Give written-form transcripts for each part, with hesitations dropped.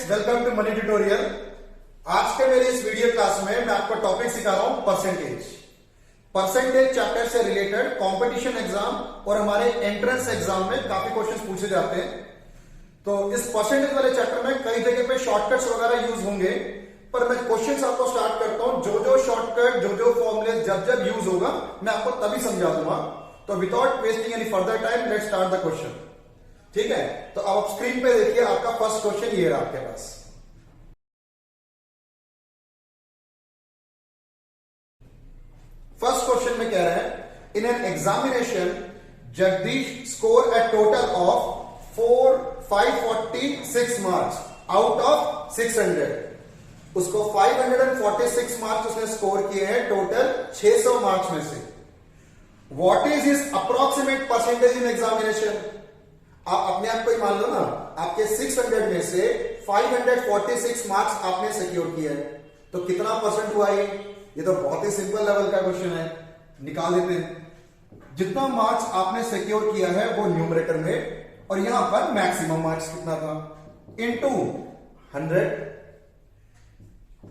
Welcome to money tutorial. आज के मेरे इस वीडियो क्लास में मैं आपको टॉपिक सिखा रहा हूं परसेंटेज चैप्टर से रिलेटेड कंपटीशन एग्जाम और हमारे एंट्रेंस एग्जाम में काफी क्वेश्चंस पूछे जाते हैं। तो इस परसेंटेज वाले चैप्टर में कई जगह पे शॉर्टकट्स वगैरह यूज होंगे, पर मैं क्वेश्चंस आपको स्टार्ट करता हूं। जो शॉर्टकट जो फॉर्मुले जब यूज होगा मैं आपको तभी समझा दूंगा। तो without wasting any further time let's start the question. ठीक है, तो अब आप स्क्रीन पे देखिए, आपका फर्स्ट क्वेश्चन ये रहा आपके पास। फर्स्ट क्वेश्चन में कह रहा है, in an examination Jagdish score A total of 546 marks out of 600। उसको 546 मार्क्स उसने स्कोर किए हैं टोटल 600 मार्क्स में से। What is his approximate percentage in examination? आप अपने आप को ही मान लो ना, आपके 600 में से 546 मार्क्स आपने सिक्योर किया है, तो कितना परसेंट हुआ ये तो बहुत ही सिंपल लेवल का क्वेश्चन है, निकाल देते हैं। जितना मार्क्स आपने सिक्योर किया है वो न्यूमरेटर में, और यहां पर मैक्सिमम मार्क्स कितना था, इनटू 100।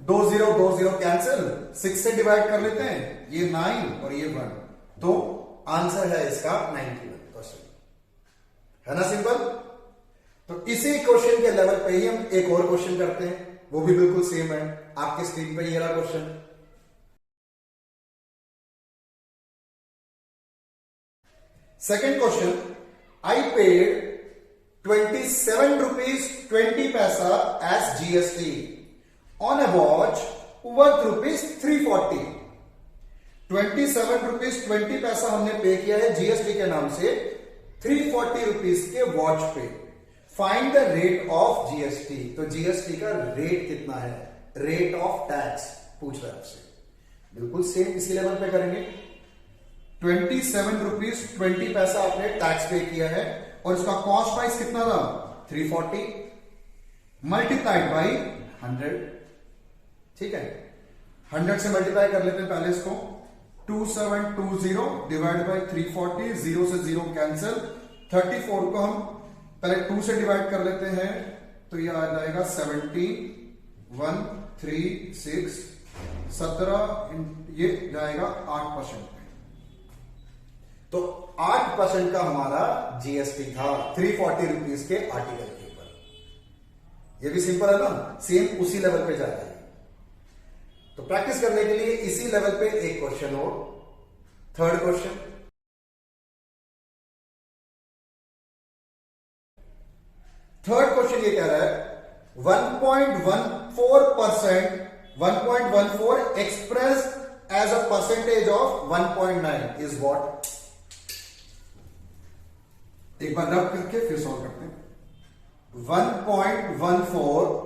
20 कैंसिल, 6 से डिवाइड कर लेते हैं, ये 9 और ये 1, तो आंसर है इसका 91%। है ना सिंपल? तो इसी क्वेश्चन के लेवल पे ही हम एक और क्वेश्चन करते हैं, वो भी बिल्कुल सेम है। आपके स्क्रीन पे ये रहा question. Second question, I paid 27 rupees 20 पैसा as GST on a watch worth ₹340। 27 rupees 20 पैसा हमने पे किया है जीएसटी के नाम से 340 रुपीज के वॉच पे। Find the rate of GST. तो जीएसटी का रेट कितना है, रेट ऑफ टैक्स पूछ रहा है आपसे। बिल्कुल सेम इसी लेवल पे करेंगे। 27 रुपीज 20 पैसा आपने टैक्स पे किया है, और इसका कॉस्ट प्राइस कितना था 340 मल्टीप्लाइड बाई 100। ठीक है, 100 से मल्टीप्लाई कर लेते हैं पहले इसको। 2720 डिवाइड बाई 340, 0 से 0 कैंसिल। 34 को हम पहले 2 से डिवाइड कर लेते हैं, तो ये आ जाएगा 17,136, 17 ये जाएगा 8%। तो 8% का हमारा जीएसटी था 340 रुपीज के आर्टिकल के ऊपर। ये भी सिंपल है ना, सेम उसी लेवल पे जाता है। तो प्रैक्टिस करने के लिए इसी लेवल पे एक क्वेश्चन और, थर्ड क्वेश्चन। थर्ड क्वेश्चन ये कह रहा है 1.14% express as a percentage of 1.9 is what? एक बार रब करके फिर सॉल्व करते हैं। 1.14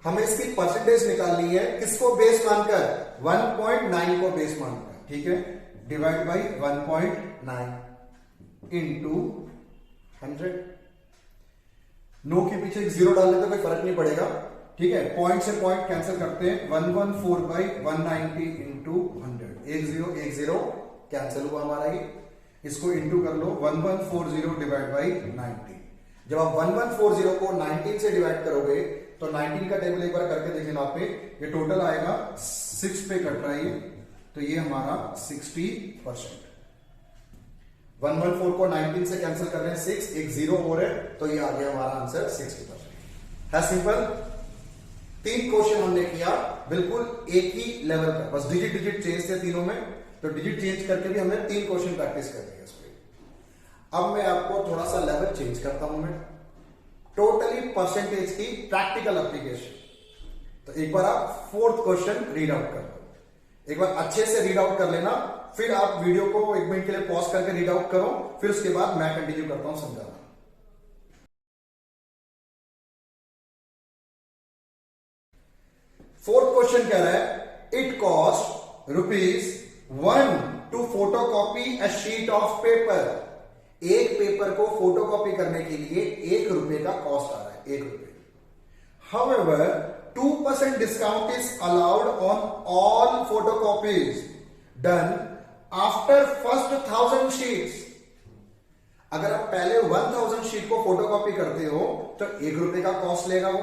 हमें इसकी परसेंटेज निकालनी है, किसको बेस मानकर? 1.9 को बेस मानकर। ठीक है, डिवाइड बाई 1.9 इंटू 100। 9 के पीछे एक 0 डाल देते कोई फर्क नहीं पड़ेगा। ठीक है, पॉइंट से पॉइंट कैंसिल करते हैं। 114 बाई 190 इंटू 100, 1 0 कैंसिल हुआ हमारा ही। इसको इंटू कर लो, 1140 डिवाइड बाई 90। जब आप 1140 को 19 से डिवाइड करोगे तो 19 का टेबल एक बार करके देख लेना पे, ये टोटल आएगा 6 पे कट रहा है, तो ये हमारा 60%। 114 को 19 से कैंसिल कर रहे हैं, 6 एक 0 और है, तो ये आ गया हमारा आंसर 60%। है सिंपल। 3 क्वेश्चन हमने किया बिल्कुल एक ही लेवल का, बस डिजिट चेंज थे तीनों में, तो डिजिट चेंज करके भी हमने 3 क्वेश्चन प्रैक्टिस कर दिया इस पे। अब मैं आपको थोड़ा सा लेवल चेंज करता हूं, मैं टोटली परसेंटेज की प्रैक्टिकल एप्लीकेशन। तो एक बार आप 4th क्वेश्चन रीड आउट कर लो, एक बार अच्छे से रीड आउट कर लेना, फिर आप वीडियो को 1 मिनट के लिए पॉज करके रीड आउट करो, फिर उसके बाद मैं कंटिन्यू करता हूं समझाना। 4th क्वेश्चन कह रहा है, it cost ₹1 to photocopy a sheet of paper. एक पेपर को फोटोकॉपी करने के लिए ₹1 का कॉस्ट आ रहा है, ₹1। However 2% discount is allowed on all photocopies done after first 1000 sheets. अगर आप पहले 1000 शीट को फोटोकॉपी करते हो तो ₹1 का कॉस्ट लेगा वो।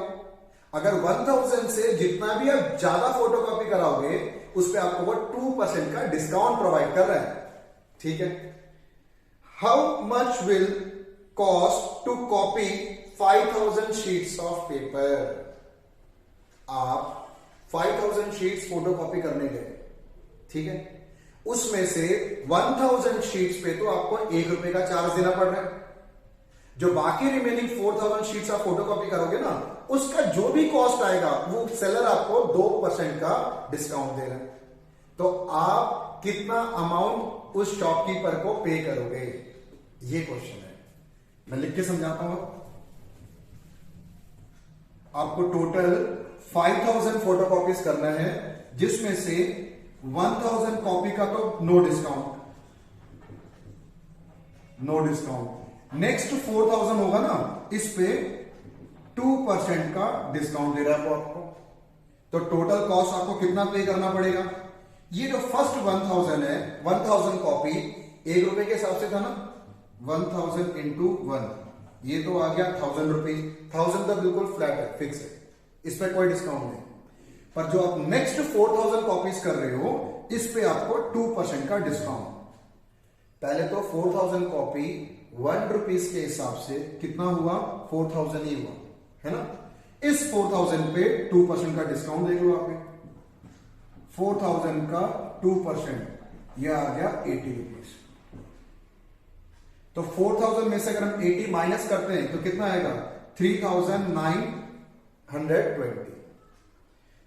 अगर 1000 से जितना भी आप ज्यादा फोटोकॉपी कराओगे उस पे आपको वो 2% का डिस्काउंट प्रोवाइड कर रहा है। ठीक है। How much will cost to copy 5000 sheets of paper? आप 5000 शीट्स फोटोकॉपी करने गए, ठीक है, उसमें से 1000 शीट्स पे तो आपको ₹1 का चार्ज देना पड़ रहा है। जो बाकी रिमेनिंग 4000 शीट्स आप फोटोकॉपी करोगे ना, उसका जो भी कॉस्ट आएगा वो सेलर आपको 2% का डिस्काउंट दे रहा है। तो आप कितना अमाउंट उस शॉपकीपर को पे करोगे, ये क्वेश्चन है। मैं लिख के समझाता हूं। आपको टोटल 5000 फोटोकॉपीज करना है, जिसमें से 1000 कॉपी का तो no discount, no discount. Next 4000 होगा ना, इस पे 2% का डिस्काउंट दे रहा है वो आपको। तो टोटल कॉस्ट आपको कितना पे करना पड़ेगा? ये जो फर्स्ट 1000 है, 1000 कॉपी ₹1 के हिसाब से था ना, 1000 इंटू 1, ये तो आ गया ₹1000। 1000 तो बिल्कुल फ्लैट है, फिक्स है, इस पे कोई डिस्काउंट नहीं। पर जो आप नेक्स्ट 4000 कॉपीज कर रहे हो, इस पे आपको 2% का डिस्काउंट। पहले तो 4000 कॉपी ₹1 के हिसाब से कितना हुआ? 4000 ही हुआ, है ना। इस 4000 पे 2% का डिस्काउंट देख लो आप। 4000 का 2%, यह आ गया ₹80। तो 4000 में से अगर हम 80 माइनस करते हैं तो कितना आएगा? 3920।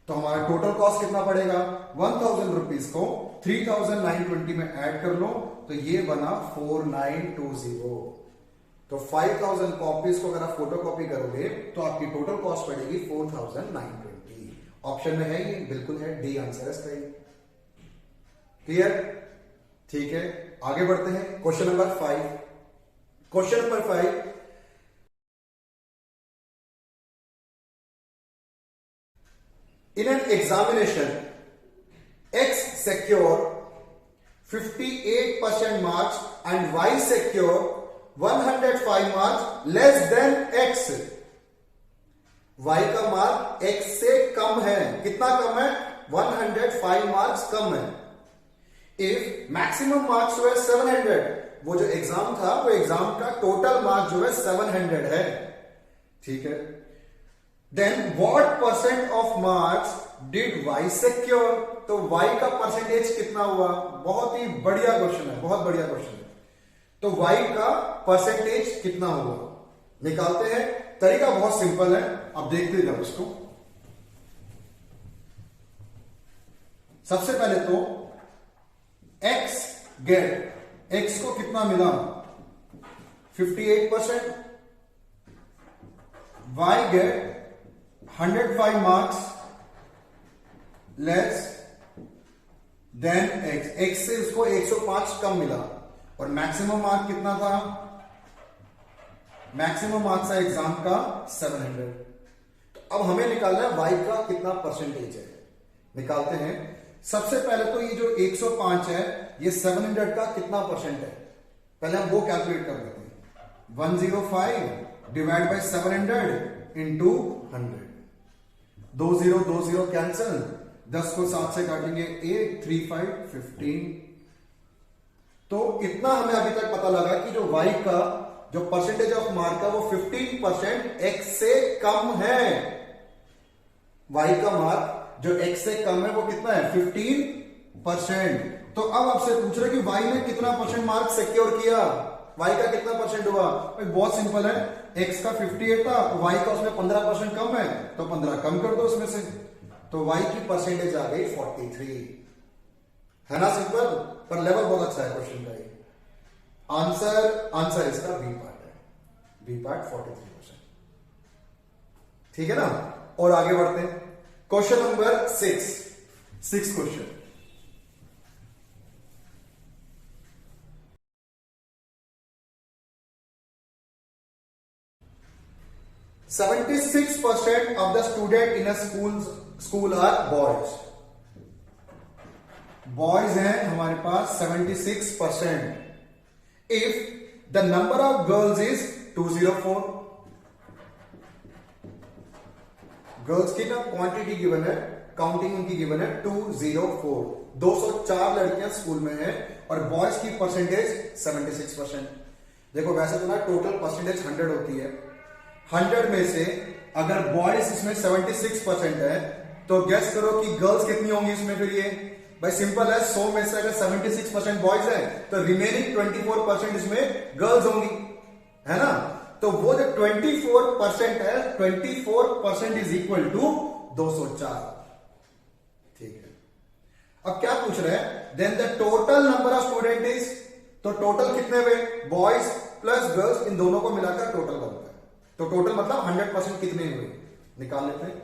तो हमारा टोटल कॉस्ट कितना पड़ेगा? 1000 रुपीज को 3920 में ऐड कर लो तो ये बना 4920। तो 5000 कॉपीज को अगर आप फोटो कॉपी करोगे तो आपकी टोटल कॉस्ट पड़ेगी 4920। ऑप्शन में है ये, बिल्कुल है, डी आंसर है सही। क्लियर? ठीक है, आगे बढ़ते हैं। Question number 5। Question number 5, in an examination, X secure 58% marks and Y secure 105 marks less than X. Y का मार्क X से कम है। कितना कम है? 105 मार्क्स कम है। If maximum marks were 700, वो जो एग्जाम था, वो एग्जाम का टोटल मार्क जो है 700 है, ठीक है। Then what percent of marks did Y secure? तो Y का परसेंटेज कितना हुआ? बहुत ही बढ़िया क्वेश्चन है, बहुत बढ़िया क्वेश्चन है। तो Y का परसेंटेज कितना हुआ निकालते हैं। तरीका बहुत सिंपल है, अब देखते जाओ इसको। सबसे पहले तो X गेट, X को कितना मिला? 58%। Y get 105 marks less than X। X से उसको 105 कम मिला। और मैक्सिमम मार्क कितना था? मैक्सिमम मार्क्स है एग्जाम का 700। तो अब हमें निकालना है Y का कितना परसेंटेज है। निकालते हैं। सबसे पहले तो ये जो 105 है, ये 700 का कितना परसेंट है, पहले हम वो कैलकुलेट कर लेते हैं। 105 डिवाइड बाई 700 इंटू 100। 20 कैंसल, 10 को 7 से काटेंगे 8, 3, 5, 15। तो इतना हमें अभी तक पता लगा कि जो Y का जो परसेंटेज ऑफ मार्क है वो 15% X से कम है। Y का मार्क जो X से कम है वो कितना है? 15%। तो अब आपसे पूछ रहे कि Y ने कितना परसेंट मार्क सिक्योर किया, Y का कितना परसेंट हुआ? भाई बहुत सिंपल है, X का 58 था, Y का उसमें 15% कम है, तो 15 कम कर दो उसमें से, तो Y की परसेंटेज आ गई 43। है ना सिंपल, पर लेवल बहुत अच्छा है क्वेश्चन का। ये आंसर इसका बी पार्ट है, बी पार्ट 43%। ठीक है ना। और आगे बढ़ते हैं। Question number 6 question. "76% of the student in a school are boys." Boys हैं हमारे पास 76%। If the number of girls is 204, girls की ना क्वांटिटी गिवन है, काउंटिंग उनकी गिवन है 204, 204 लड़कियां स्कूल में हैं और बॉयज की परसेंटेज 76%। देखो वैसे तो ना टोटल परसेंटेज 100 होती है, 100 में से अगर बॉयज इसमें 76% है तो गेस करो कि गर्ल्स कितनी होंगी इसमें। फिर ये भाई सिंपल है, 100 में से अगर 76% बॉयज है तो रिमेनिंग 24% इसमें गर्ल्स होंगी, है ना। तो वो जो 24% है, 24% इज इक्वल टू 204। ठीक है, अब क्या पूछ रहे हैं, then the total number of student is, तो टोटल कितने हुए, बॉयज प्लस गर्ल्स, इन दोनों को मिलाकर टोटल बनता है। तो टोटल मतलब 100% कितने हुए, निकाल लेते हैं।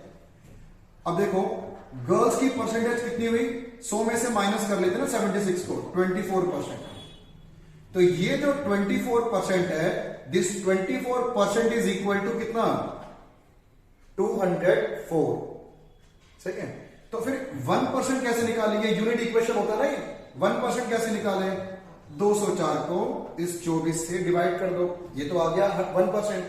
अब देखो गर्ल्स की परसेंटेज कितनी हुई, 100 में से माइनस कर लेते हैं ना 76 को, 24%। तो ये जो 24% है, दिस 24% इज इक्वल टू कितना, 204। सही है। तो फिर 1% कैसे निकालेंगे, यूनिट इक्वेशन होता है ना, 1% कैसे निकालें, 204 को इस 24 से डिवाइड कर दो, ये तो आ गया 1%।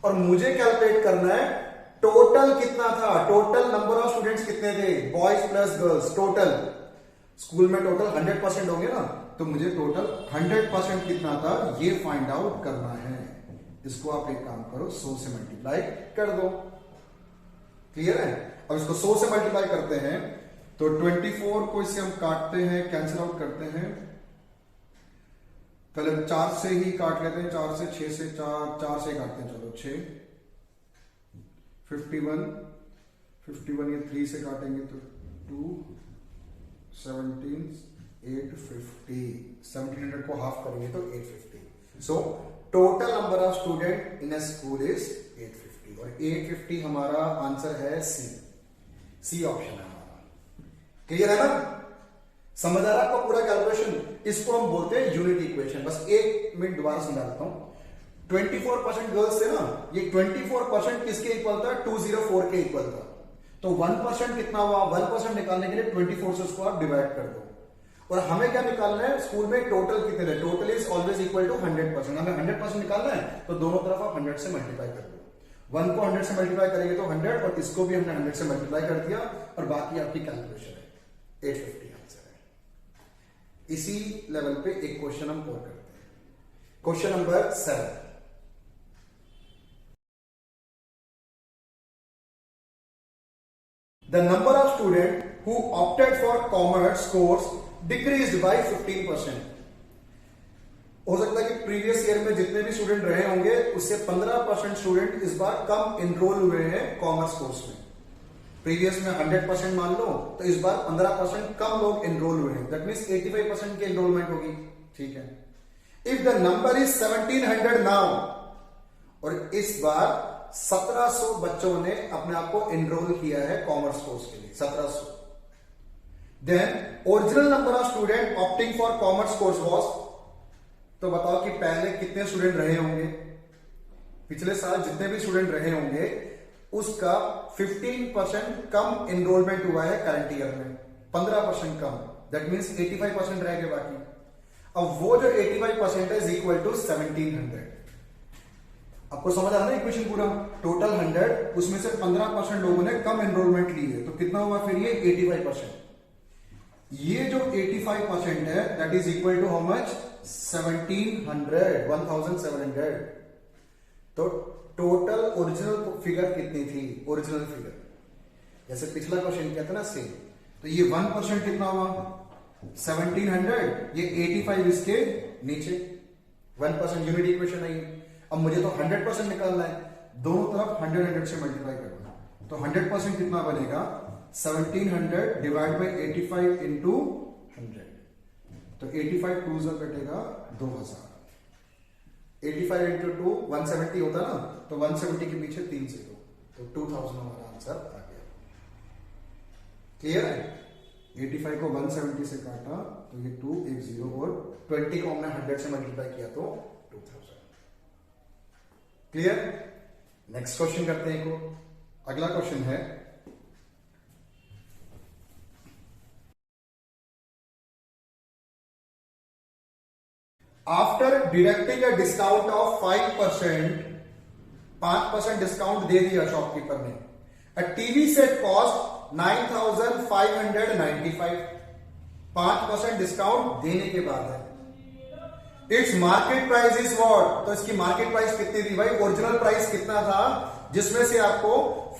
और मुझे कैलकुलेट करना है टोटल कितना था, टोटल नंबर ऑफ स्टूडेंट्स कितने थे, boys plus girls, total school में टोटल 100% होंगे ना, तो मुझे टोटल 100% कितना था ये फाइंड आउट करना है। इसको आप एक काम करो, 100 से मल्टीप्लाई कर दो। क्लियर है। अब इसको 100 से मल्टीप्लाई करते हैं तो 24 को इससे हम काटते हैं, कैंसिल आउट करते हैं। पहले 4 से ही काट लेते हैं, 4 से, 6 से, 4 से काटते हैं, चलो 6, 51 ये 3 से काटेंगे तो 2, 17, 850, 1700 को हाफ करेंगे तो 850। So total number of student in a school is 850 और 850 हमारा आंसर है सी ऑप्शन है हमारा। क्लियर है ना, समझ आ रहा है आपको पूरा कैलकुलेशन। इसको हम बोलते हैं यूनिट इक्वेशन। बस एक मिनट दोबारा समझाता हूं। 24% गर्ल्स थे ना, ये 24% किसके इक्वल था, 204 के इक्वल था। तो 1% कितना हुआ, 1% निकालने के लिए 24 से उसको आप डिवाइड कर दो। और हमें क्या निकालना है, स्कूल में टोटल कितने थे, total is always equal to 100%। हमें 100% निकालना है तो दोनों तरफ आप 100 से मल्टीप्लाई कर दो। 1 को 100 से मल्टीप्लाई करेंगे तो 100 और इसको भी हमने 100 से मल्टीप्लाई कर दिया और बाकी आपकी कैलकुलेशन है 850 आंसर है। इसी लेवल पे एक क्वेश्चन हम और करते हैं, question number 7। The number of students who opted for commerce course decreased by 15%। हो सकता है कि प्रीवियस ईयर में जितने भी स्टूडेंट रहे होंगे उससे 15% स्टूडेंट इस बार कम एनरोल हुए हैं कॉमर्स कोर्स में। प्रीवियस में 100% मान लो तो इस बार 15% कम लोग एनरोल हुए हैं, दैट मीन्स 85% की एनरोलमेंट होगी। ठीक है। If the number is 1700 now, और इस बार 1700 बच्चों ने अपने आप को एनरोल किया है कॉमर्स कोर्स के लिए, 1700। Then original number of student opting for commerce course was, तो बताओ कि पहले कितने स्टूडेंट रहे होंगे, पिछले साल जितने भी स्टूडेंट रहे होंगे उसका 15% कम एनरोलमेंट हुआ है करंट ईयर में, 15% कम, दैट मीन्स 85% रह गए बाकी। अब वो जो 85% है इज इक्वल टू 1700। आपको समझ आ रहा है इक्वेशन पूरा, टोटल 100 उसमें से 15% लोगों ने कम एनरोलमेंट ली है, तो कितना हुआ फिर ये 85%। ये जो 85% है that is equal to how much, 1700। तो टोटल ओरिजिनल फिगर कितनी थी, ओरिजिनल फिगर जैसे पिछला क्वेश्चन किया था ना सेम, तो ये 1% कितना हुआ 1700, ये 85 इसके नीचे 1% यूनिट इक्वेशन है ये। अब मुझे तो 100% निकालना है, दोनों तरफ 100 से मल्टीप्लाई करना, तो 100% कितना बनेगा 1700 डिवाइड बाई 85 इंटू 100, तो 85 2 से कटेगा 2000, 85 इंटू 2 170 होता ना, तो 170 के पीछे 3 से 2, तो 2000 हमारा आंसर आ गया। क्लियर है। 85 को 170 से काटा तो ये 2 एक 0 और 20 को हमने 100 से मल्टीप्लाई किया तो 2000। क्लियर। नेक्स्ट क्वेश्चन करते हैं को, अगला क्वेश्चन है after deducting a discount of 5%, 5% discount दे दिया शॉपकीपर ने, A TV set cost 9,595. 5% discount देने के बाद है. Its market price is what? तो इसकी मार्केट प्राइस कितनी थी भाई? ओरिजिनल प्राइस कितना था जिसमें से आपको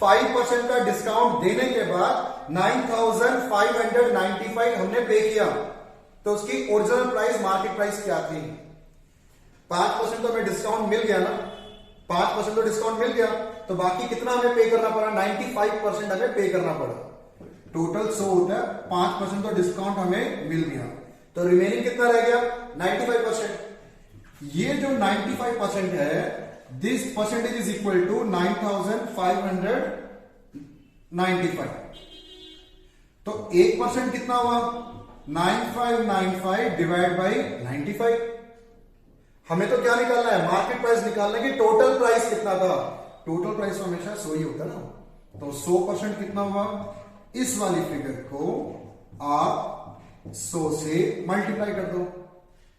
5% का डिस्काउंट देने के बाद 9,595 हमने पे किया. तो उसकी ओरिजिनल प्राइस मार्केट प्राइस क्या थी? 5% तो हमें डिस्काउंट मिल गया ना. 5% तो डिस्काउंट मिल गया, तो बाकी कितना हमें पे करना पड़ा? 95% हमें पे करना पड़ा. टोटल 100 होता है, 5% तो डिस्काउंट हमें मिल गया, तो रिमेनिंग कितना रह गया? 95%. ये जो 95% है, this percentage is equal to 9,595. तो 1% कितना हुआ? 9595 डिवाइड बाई 95. हमें तो क्या निकालना है? मार्केट प्राइस निकालना है कि टोटल प्राइस कितना था. टोटल प्राइस हमेशा 100 ही होता है ना. तो 100% कितना हुआ? इस वाली फिगर को आप 100 से मल्टीप्लाई कर दो.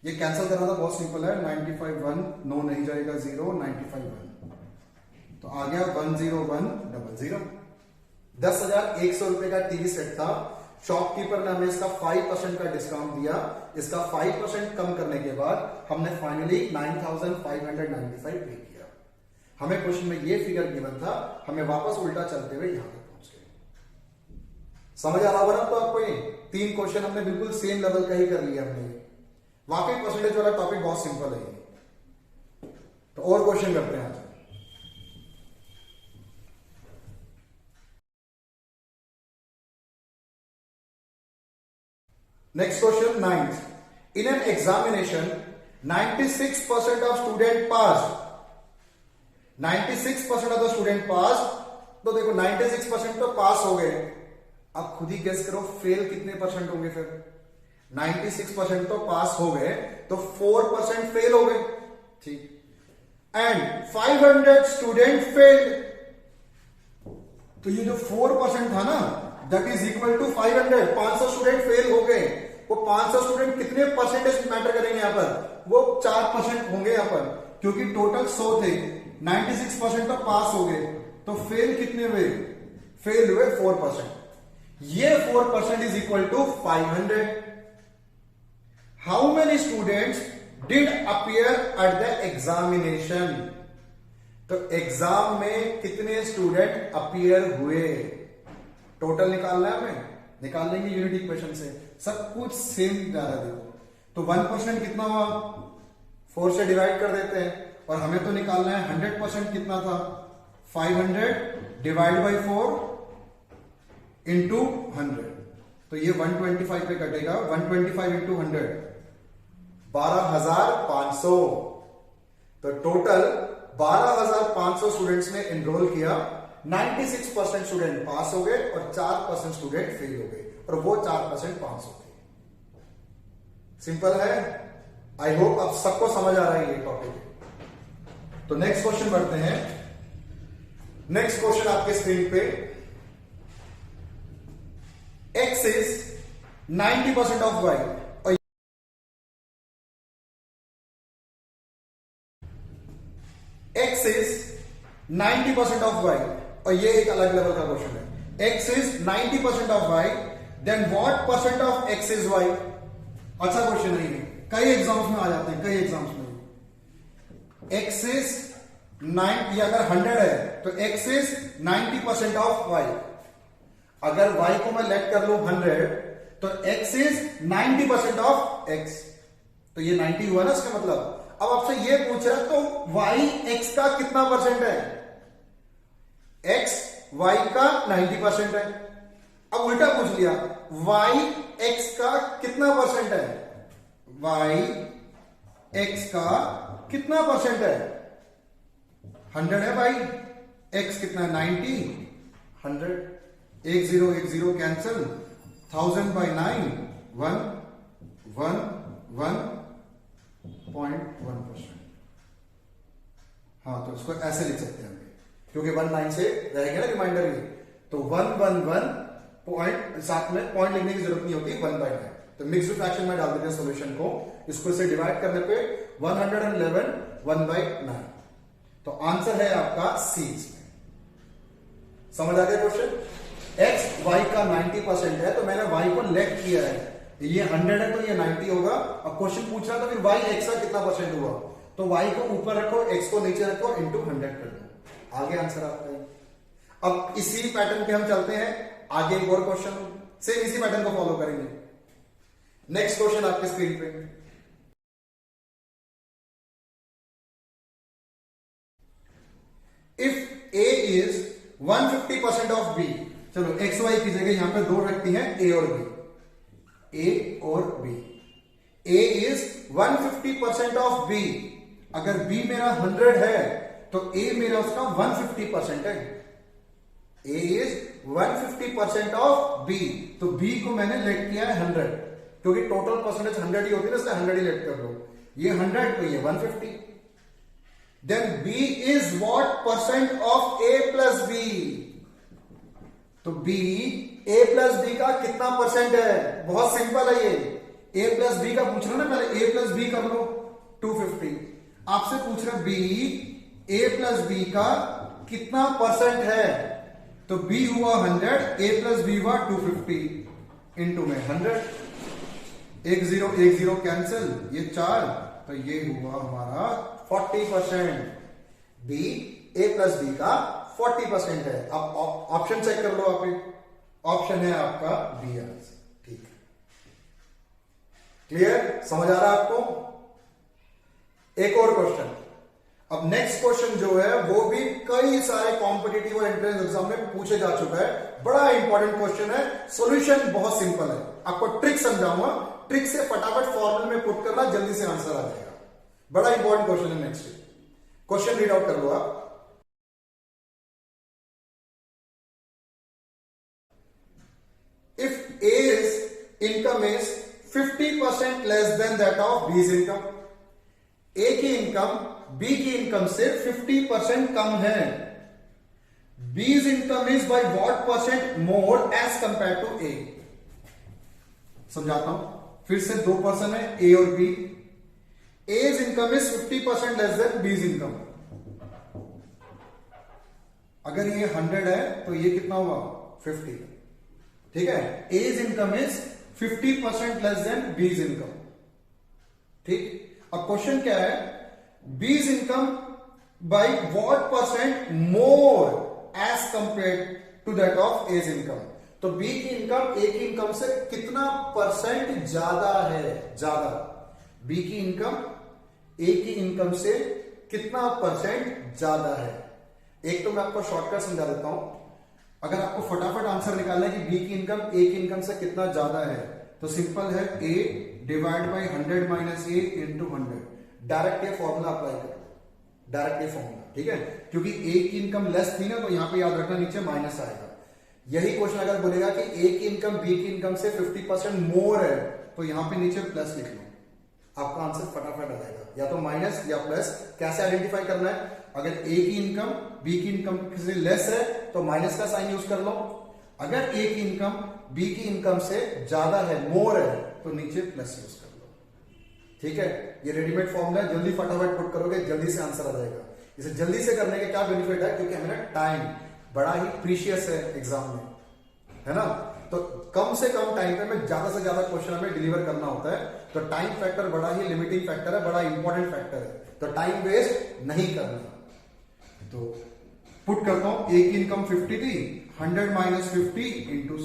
ये कैंसिल करना था, बहुत सिंपल है. 95 1 नो नहीं जाएगा, 0 95 1 तो आ गया 10100. 10,100 रुपए का टीवी सेट था. शॉपकीपर ने हमें इसका 5% का डिस्काउंट दिया. इसका 5% कम करने के बाद हमने फाइनली 9,595 पे किया. हमें क्वेश्चन में ये फिगर गिवन था, हमें वापस उल्टा चलते हुए यहां तक पहुंच गए. समझ आ रहा होगा ना तो आपको? ये 3 क्वेश्चन हमने बिल्कुल सेम लेवल का ही कर लिया हमने. वाकई परसेंटेज वाला टॉपिक बहुत सिंपल है. तो और क्वेश्चन करते हैं आज. Next question, 9th. In an examination, 96% of student passed. 96% of the student passed. तो देखो 96% तो पास हो गए. अब खुद ही गेस करो फेल कितने परसेंट होंगे फिर? 96% तो पास हो गए, तो 4% फेल हो गए. ठीक. And 500 student failed. तो ये जो 4% था ना, that is equal to 500. 500 student fail हो गए. वो 500 स्टूडेंट कितने परसेंटेज मैटर करेंगे यहां पर? वो 4% होंगे यहां पर, क्योंकि टोटल 100 थे. 96% तो पास हो गए, तो फेल कितने हुए? फेल हुए 4%. ये 4% is equal to 500. How many students did appear at the examination? तो एग्जाम में कितने स्टूडेंट अपीयर हुए? टोटल निकालना है हमें. निकाल लेंगे यूनिट इक्वेशन से. सब कुछ सेम जा रहा है. देखो तो 1% कितना हुआ? 4 से डिवाइड कर देते हैं. और हमें तो निकालना है 100% कितना था? 500 डिवाइड बाई 4 इंटू 100. तो ये 125 पे कटेगा. 125 इंटू 100 12,500. तो टोटल 12,500 स्टूडेंट्स ने एनरोल किया. 96% स्टूडेंट पास हो गए और 4% स्टूडेंट फेल हो गए, और वो 4% 500 थे. सिंपल है. आई होप अब सबको समझ आ रहा है ये टॉपिक. तो नेक्स्ट क्वेश्चन बढ़ते हैं. नेक्स्ट क्वेश्चन आपके स्क्रीन पे. X is 90% of Y. और X is 90% of Y. और ये एक अलग लेवल का क्वेश्चन है. X is 90% of Y, then what percent of X is Y? अच्छा क्वेश्चन नहीं है, कई एग्जाम्स में आ जाते हैं, कई एग्जाम्स में. X is 9, ये अगर 100 है तो X is 90% of Y. अगर Y को मैं लेट कर लूं 100, तो X is 90% of X. तो ये 90 हुआ ना इसका मतलब. अब आपसे ये पूछ रहा है तो Y X का कितना परसेंट है? X Y का 90% है. अब उल्टा पूछ लिया, Y X का कितना परसेंट है? Y X का कितना परसेंट है? 100 है भाई. X कितना है? 90. 100. 10 10 कैंसिल. 1000 by 9 1.1%. हाँ, तो इसको ऐसे लिख सकते हैं क्योंकि 19 से रहेगा ना रिमाइंडर ये. तो 111 पॉइंट, साथ में पॉइंट लिखने की जरूरत नहीं होती. 1/9. तो मिक्स्ड फ्रैक्शन में डाल देते हैं सोल्यूशन को. इसको से डिवाइड करने पे 111 1/9. तो आंसर है आपका सी. समझ आ गया क्वेश्चन? x y का 90% है तो मैंने y को लेट किया है, ये 100 है तो ये 90 होगा। अब क्वेश्चन पूछ रहा था फिर y x का कितना परसेंट हुआ, तो y को ऊपर रखो, x को नीचे रखो, इंटू 100 कर दो, आगे आंसर आपका है। अब इसी पैटर्न पे हम चलते हैं आगे, एक और क्वेश्चन सेम इसी पैटर्न को फॉलो करेंगे। नेक्स्ट क्वेश्चन आपके स्क्रीन पे, if a is 150% of b, चलो एक्स वाई की जगह यहां पे दो व्यक्ति हैं a और b, a और b, a is 150% of b, अगर b मेरा 100 है तो a मेरा उसका 150% है, a इज 150% ऑफ b, तो b को मैंने लेट किया है 100, क्योंकि टोटल परसेंटेज 100 ही होती है ना, इसलिए 100 ही लेट कर दो, ये 100 तो ये 150। Then b is what percent of a plus b, तो b a प्लस b का कितना परसेंट है, बहुत सिंपल है ये, a प्लस b का पूछ रहा ना, पहले a प्लस b कर लो 250, आपसे पूछ रहा b a प्लस b का कितना परसेंट है, तो b हुआ 100, a प्लस b हुआ 250 इंटू में 100, 1 0 कैंसिल, ये 4, तो ये हुआ हमारा 40%, b a प्लस b का 40% है। अब ऑप्शन चेक कर लो आप, ऑप्शन है आपका बी आंसर, ठीक है, क्लियर, समझ आ रहा है आपको? एक और क्वेश्चन, अब नेक्स्ट क्वेश्चन जो है वो भी कई सारे कॉम्पिटिटिव और एंट्रेंस एग्जाम में पूछे जा चुका है, बड़ा इंपॉर्टेंट क्वेश्चन है, सॉल्यूशन बहुत सिंपल है, आपको ट्रिक समझाऊंगा, ट्रिक से फटाफट फॉर्मूले में पुट करना, जल्दी से आंसर आ जाएगा, बड़ा इंपॉर्टेंट क्वेश्चन है। नेक्स्ट क्वेश्चन रीड आउट कर लो आप, if A's income is 50% less than that of B's income, A की इनकम B की इनकम से 50% कम है, B's income is by what percent more as compared to A, समझाता हूं, फिर से दो पर्सन है A और B, A's income is 50% less than B's income, अगर ये 100 है तो ये कितना हुआ 50, ठीक है, A's income is 50% less than B's income, ठीक। अब क्वेश्चन क्या है, B's income by what percent more as compare to that of A's income, तो B की इनकम A की इनकम से कितना परसेंट ज्यादा है, ज्यादा, B की इनकम A की इनकम से कितना परसेंट ज्यादा है। एक तो मैं आपको शॉर्टकट समझा देता हूं, अगर आपको फटाफट आंसर निकालना है कि बी की इनकम ए की इनकम से कितना ज्यादा है, तो सिंपल है A divide by 100 minus A into 100, direct ये फॉर्मूला अप्लाई करो, डायरेक्ट ये फॉर्मूला, ठीक है, क्योंकि ए की इनकम लेस थी ना, तो यहां पे याद रखना नीचे माइनस आएगा। यही क्वेश्चन अगर बोलेगा कि ए की इनकम बी की इनकम से 50% मोर है, तो यहां पे नीचे प्लस लिख लो, आपका आंसर फटाफट आ जाएगा, या तो माइनस या प्लस। कैसे आइडेंटिफाई करना है, अगर ए की इनकम बी की इनकम से लेस है तो माइनस का साइन यूज कर लो, अगर ए की इनकम बी की इनकम से ज्यादा है, मोर है, तो नीचे प्लस यूज कर लो, ठीक है। ये रेडीमेड फॉर्मूला, जल्दी फटाफट पुट करोगे जल्दी से आंसर आ जाएगा। इसे जल्दी से करने के क्या बेनिफिट है, क्योंकि हमारा टाइम बड़ा ही प्रीशियस है एग्जाम में, है ना, तो कम से कम टाइम पे में ज्यादा से ज्यादा क्वेश्चन हमें डिलीवर करना होता है, तो टाइम फैक्टर बड़ा ही लिमिटिंग फैक्टर है, बड़ा इंपॉर्टेंट फैक्टर है, तो टाइम वेस्ट नहीं करना। तो पुट करता हूं, ए की इनकम 50 थी, 100 माइनस 50 इंटू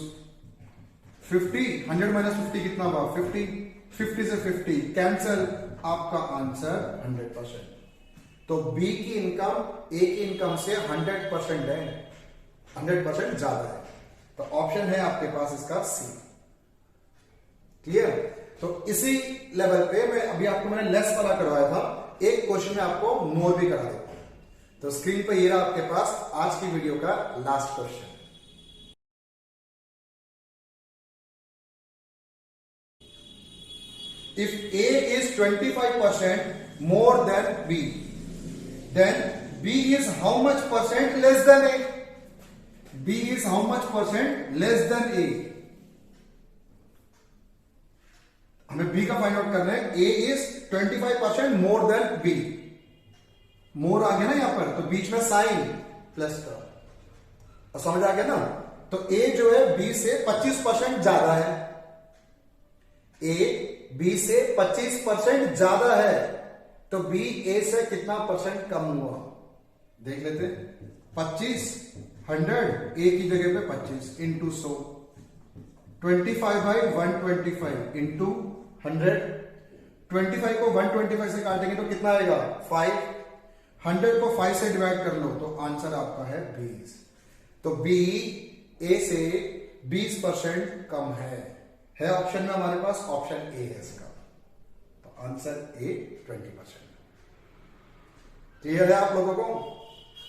50, 100 माइनस 50 कितना हुआ 50, 50 से 50 कैंसल, आपका आंसर 100%। तो बी की इनकम ए की इनकम से 100% है, 100% ज्यादा है, तो ऑप्शन है आपके पास इसका सी, क्लियर। तो इसी लेवल पे मैं अभी आपको मैंने लेस वाला करवाया था, एक क्वेश्चन में आपको मोर भी करा देता हूं। तो स्क्रीन पर ये रहा आपके पास आज की वीडियो का last question, if A is 25% more than B, then B is how much percent less than A? B is how much percent less than A? हमें B का फाइंड आउट करना है, A is 25% more than B, मोर आ गया ना यहां पर, तो बीच में साइन प्लस का, समझ आ गया ना? तो ए जो है बी से 25% ज्यादा है, ए बी से 25% ज्यादा है, तो बी ए से कितना परसेंट कम हुआ देख लेते। 25 100 ए की जगह पे 25 इंटू 100, 25/125 इंटू 100। 25 को 125 से काटेंगे तो कितना आएगा 5। 100 को 5 से डिवाइड कर लो तो आंसर आपका है 20। तो बी ए से 20% कम है ऑप्शन में हमारे पास, ऑप्शन ए है इसका। तो आंसर ए 20%। क्लियर है आप लोगों को?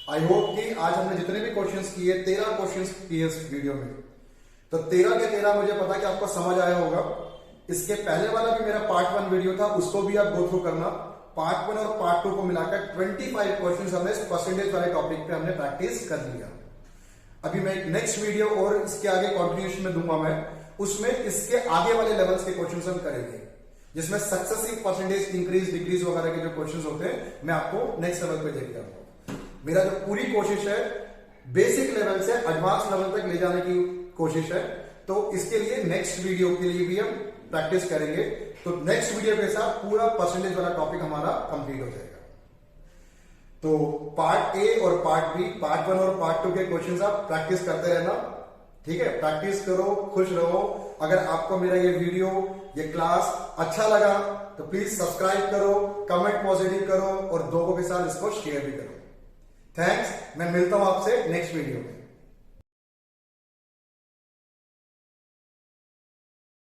आई होप कि आज हमने जितने भी क्वेश्चंस किए, 13 क्वेश्चंस किए इस वीडियो में, तो 13 के 13 मुझे पता कि आपको समझ आया होगा। इसके पहले वाला भी मेरा पार्ट 1 वीडियो था, उसको भी आप गो थ्रू करना। पार्ट 1 और पार्ट 2 को मिलाकर 25 क्वेश्चंस हमने इस परसेंटेज वाले टॉपिक पे हमने प्रैक्टिस कर लिया। अभी मैं एक नेक्स्ट वीडियो और इसके आगे कंटिन्यूएशन में दूंगा मैं, उसमें इसके आगे वाले लेवल्स के क्वेश्चंस हम करेंगे, जिसमें सक्सेसिव परसेंटेज इंक्रीज डिक्रीज वगैरह के जो क्वेश्चंस होते हैं मैं आपको नेक्स्ट लेवल पे देख जाऊंगा। मेरा जो पूरी कोशिश है बेसिक लेवल से एडवांस लेवल तक ले जाने की कोशिश है, तो इसके लिए नेक्स्ट वीडियो के लिए भी हम प्रैक्टिस करेंगे। तो नेक्स्ट वीडियो के साथ पूरा परसेंटेज वाला टॉपिक हमारा कंप्लीट हो जाएगा। तो पार्ट ए और पार्ट बी, पार्ट 1 और पार्ट 2 के क्वेश्चंस आप प्रैक्टिस करते रहना, ठीक है? प्रैक्टिस करो, खुश रहो। अगर आपको मेरा ये वीडियो, ये क्लास अच्छा लगा तो प्लीज सब्सक्राइब करो, कमेंट पॉजिटिव करो और लोगों के साथ इसको शेयर भी करो। थैंक्स, मैं मिलता हूं आपसे नेक्स्ट वीडियो में।